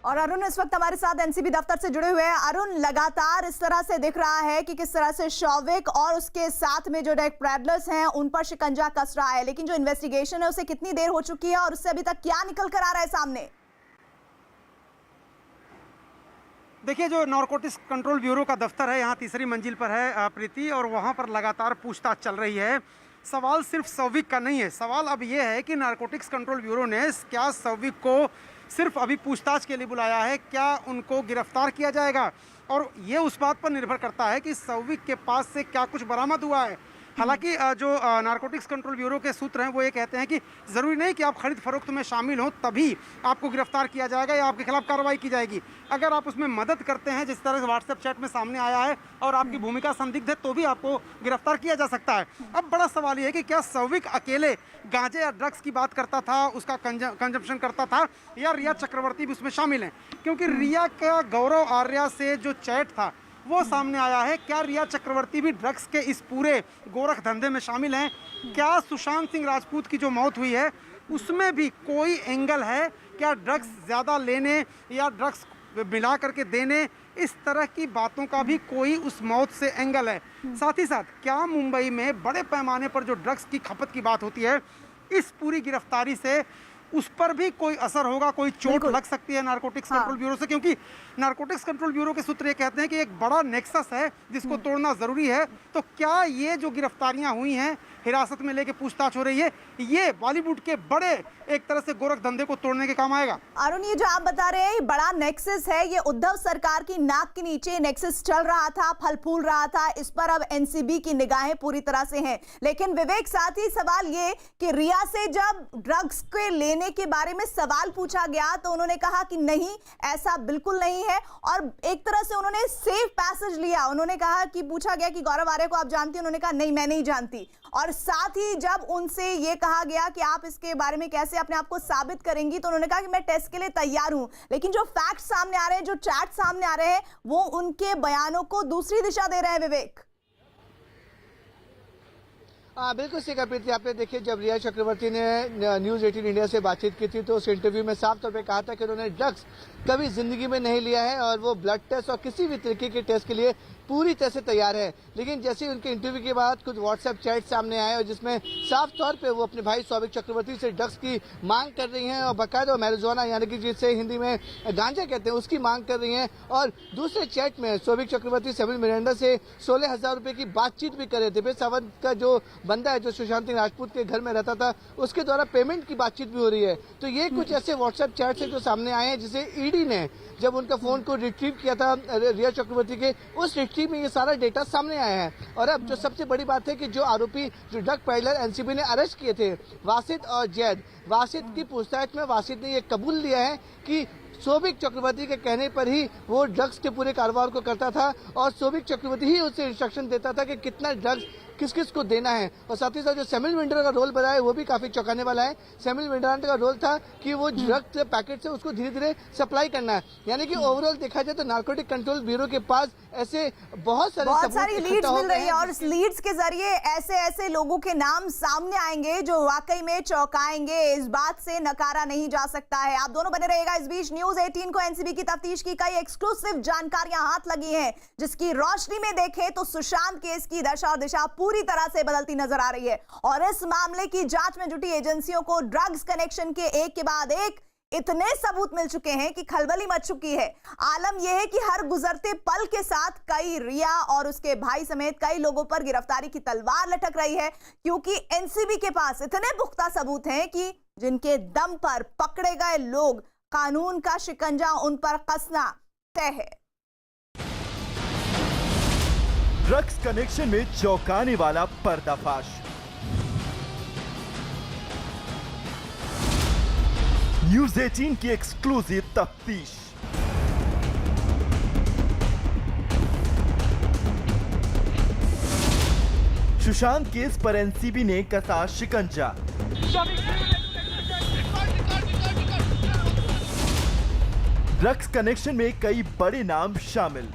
और अरुण इस वक्त हमारे साथ एनसीबी दफ्तर से जुड़े हुए हैं। अरुण, लगातार इस तरह से दिख रहा है कि किस तरह से शौविक और उसके साथ में जो ड्रग पैडलर्स हैं उन पर शिकंजा कस रहा है, लेकिन जो इन्वेस्टिगेशन है उसे कितनी देर हो चुकी है और उससे अभी तक क्या निकल कर आ रहा है सामने? देखिए, जो नारकोटिक्स कंट्रोल ब्यूरो का दफ्तर है यहाँ तीसरी मंजिल पर है प्रीति, और वहाँ पर लगातार पूछताछ चल रही है। सवाल सिर्फ शौविक का नहीं है, सवाल अब ये है कि नारकोटिक्स कंट्रोल ब्यूरो ने क्या शौविक को सिर्फ अभी पूछताछ के लिए बुलाया है, क्या उनको गिरफ्तार किया जाएगा? और ये उस बात पर निर्भर करता है कि शौविक के पास से क्या कुछ बरामद हुआ है। हालांकि जो नारकोटिक्स कंट्रोल ब्यूरो के सूत्र हैं वो ये कहते हैं कि ज़रूरी नहीं कि आप खरीद फरोख्त में शामिल हो तभी आपको गिरफ्तार किया जाएगा या आपके खिलाफ कार्रवाई की जाएगी। अगर आप उसमें मदद करते हैं, जिस तरह से व्हाट्सएप चैट में सामने आया है, और आपकी भूमिका संदिग्ध है, तो भी आपको गिरफ्तार किया जा सकता है। अब बड़ा सवाल ये है कि क्या शौविक अकेले गांजे या ड्रग्स की बात करता था, उसका कंजम्पशन करता था, या रिया चक्रवर्ती भी उसमें शामिल हैं? क्योंकि रिया का गौरव आर्या से जो चैट था वो सामने आया है। क्या रिया चक्रवर्ती भी ड्रग्स के इस पूरे गोरख धंधे में शामिल हैं? क्या सुशांत सिंह राजपूत की जो मौत हुई है उसमें भी कोई एंगल है? क्या ड्रग्स ज़्यादा लेने या ड्रग्स मिला करके देने, इस तरह की बातों का भी कोई उस मौत से एंगल है? साथ ही साथ क्या मुंबई में बड़े पैमाने पर जो ड्रग्स की खपत की बात होती है, इस पूरी गिरफ्तारी से उस पर भी कोई असर होगा, कोई चोट लग सकती है नारकोटिक्स कंट्रोल ब्यूरो से? क्योंकि नारकोटिक्स कंट्रोल ब्यूरो के सूत्र ये कहते हैं कि एक बड़ा नेक्सस है जिसको तोड़ना जरूरी है। तो क्या ये जो गिरफ्तारियां हुई हैं, हिरासत में लेके पूछताछ हो रही है, ये बॉलीवुड के बड़े एक तरह से गोरख धंधे को तोड़ने के काम आएगा? अरुण, ये जो आप बता रहे हैं बड़ा नेक्सस है, ये उद्धव सरकार की नाक के नीचे नेक्सस चल रहा था, फल फूल रहा था, इस पर अब एनसीबी की निगाहें पूरी तरह से हैं। लेकिन विवेक, साथ ही सवाल ये कि रिया से जब ड्रग्स के लेने के बारे में सवाल पूछा गया तो उन्होंने कहा कि नहीं, ऐसा बिल्कुल नहीं है, और एक तरह से उन्होंने सेफ पैसेज लिया। उन्होंने कहा कि पूछा गया कि गौरव आर्या को आप जानती हैं? उन्होंने कहा नहीं, मैं नहीं जानती। और साथ ही जब उनसे ये कहा गया कि आप इसके बारे में कैसे अपने आप को साबित करेंगी, तो उन्होंने कहा कि मैं टेस्ट के लिए तैयार हूं। लेकिन जो फैक्ट सामने आ रहे हैं, जो चैट सामने आ रहे हैं, वो उनके बयानों को दूसरी दिशा दे रहे हैं। विवेक, बिल्कुल सही कहा प्रीति आपने। देखिए, जब रिया चक्रवर्ती ने न्यूज़ 18 इंडिया से बातचीत की थी तो उस इंटरव्यू में साफ तौर पे कहा था कि उन्होंने ड्रग्स कभी जिंदगी में नहीं लिया है और वो ब्लड टेस्ट और किसी भी तरीके के टेस्ट के लिए पूरी तरह से तैयार है। लेकिन जैसे ही उनके इंटरव्यू के बाद कुछ व्हाट्सएप चैट सामने आए और जिसमें साफ तौर पे वो अपने भाई शौविक चक्रवर्ती से ड्रग्स की मांग कर रही हैं और बाकायदा मैरिजुआना यानी कि जिसे हिंदी में गांजा कहते हैं उसकी मांग कर रही हैं, और दूसरे चैट में शौविक चक्रवर्ती सेविल मिरांडा से 16,000 रुपए की बातचीट भी कर रहे थे। फिर सावंत का जो बंदा है जो सुशांत सिंह राजपूत के घर में रहता था, उसके द्वारा पेमेंट की बातचीत भी हो रही है। तो ये कुछ ऐसे व्हाट्सएप चैट से जो सामने आए हैं, जिसे ईडी ने जब उनका फोन को रिट्रीव किया था रिया चक्रवर्ती के, उस रिट्रीव में ये सारा डेटा सामने आया है। और अब जो सबसे बड़ी बात है कि जो आरोपी जो ड्रग पैडलर एनसीबी ने अरेस्ट किए थे, वासित और जैद, वासित की पूछताछ में वासित ने ये कबूल लिया है कि शौविक चक्रवर्ती के कहने पर ही वो ड्रग्स के पूरे कारोबार को करता था और शौविक चक्रवर्ती ही उसे इंस्ट्रक्शन देता था कि कितना ड्रग्स किस किस को देना है। और साथ ही साथ जो सैमुअल विंटर का रोल बना है वो भी काफी चौंकाने वाला है। सैमुअल विंटर का रोल था कि वो ड्रग्स पैकेट से उसको धीरे धीरे सप्लाई करना है। यानी कि ओवरऑल देखा जाए तो नारकोटिक कंट्रोल ब्यूरो के पास ऐसे बहुत सारी लीड्स मिल रही है, और इस लीड्स के जरिए ऐसे ऐसे लोगों के नाम सामने आएंगे जो वाकई में चौंकाएंगे। इस बात से नकारा नहीं जा सकता है। आप दोनों बने रहिएगा। इस बीच न्यूज़ 18 को एनसीबी की तफ्तीश की कई एक्सक्लूसिव जानकारियां हाथ लगी हैं, जिसकी रोशनी में देखें तो सुशांत केस की दशा और दिशा पूरी तरह से बदलती नजर आ रही है। और इस मामले की जांच में जुटी एजेंसियों को ड्रग्स कनेक्शन के एक के बाद एक इतने सबूत मिल चुके हैं कि खलबली मच चुकी है। आलम यह है कि हर गुजरते पल के साथ कई रिया और उसके भाई समेत कई लोगों पर गिरफ्तारी की तलवार लटक रही है, क्योंकि एनसीबी के पास इतने पुख्ता सबूत हैं कि जिनके दम पर पकड़े गए लोग कानून का शिकंजा उन पर कसना तय है। ड्रग्स कनेक्शन में चौंकाने वाला पर्दाफाश। न्यूज़ 18 की एक्सक्लूसिव तफ्तीश। सुशांत केस पर एनसीबी ने कसा शिकंजा। ड्रग्स कनेक्शन में कई बड़े नाम शामिल।